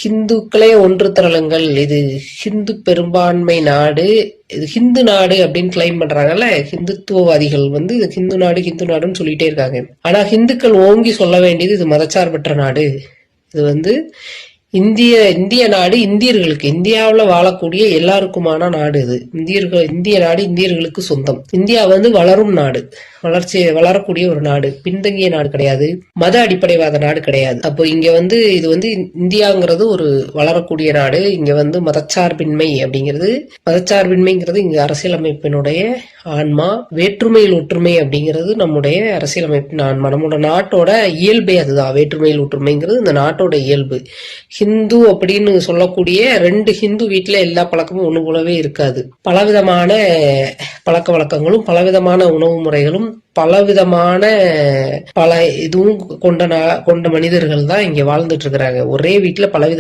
ஹிந்துக்களே ஒன்று திரளுங்கள், இது ஹிந்து பெரும்பான்மை நாடு, இது ஹிந்து நாடு அப்படின்னு கிளைம் பண்றாங்கல்ல ஹிந்துத்துவவாதிகள். இது ஹிந்து நாடுன்னு சொல்லிட்டே இருக்காங்க. ஆனா ஹிந்துக்கள் ஓங்கி சொல்ல வேண்டியது இது மதச்சார்பற்ற நாடு. இது இந்திய நாடு இந்தியர்களுக்கு, இந்தியாவில் வாழக்கூடிய எல்லாருக்குமான நாடு. இது இந்திய நாடு இந்தியர்களுக்கு சொந்தம். இந்தியா வளரும் நாடு, வளரக்கூடிய ஒரு நாடு, பின்தங்கிய நாடு கிடையாது, மத அடிப்படைவாத நாடு கிடையாது. அப்போ இங்க இது இந்தியாங்கிறது ஒரு வளரக்கூடிய நாடு. இங்க மதச்சார்பின்மைங்கிறது இங்க அரசியலமைப்பினுடைய ஆன்மா. வேற்றுமையில் ஒற்றுமை அப்படிங்கிறது நம்முடைய அரசியலமைப்பின் ஆன்மா. நம்மளோட நாட்டோட இயல்பே அதுதான். வேற்றுமையில் ஒற்றுமைங்கிறது இந்த நாட்டோட இயல்பு. ஹிந்து அப்படின்னு சொல்லக்கூடிய 2 ஹிந்து வீட்டுல எல்லா பழக்கமும் ஒண்ணு போலவே இருக்காது. பலவிதமான பழக்க வழக்கங்களும், பலவிதமான உணவு முறைகளும், பலவிதமான இதுவும் கொண்ட மனிதர்கள் தான் இங்க வாழ்ந்துட்டு இருக்கிறாங்க. ஒரே வீட்டுல பலவித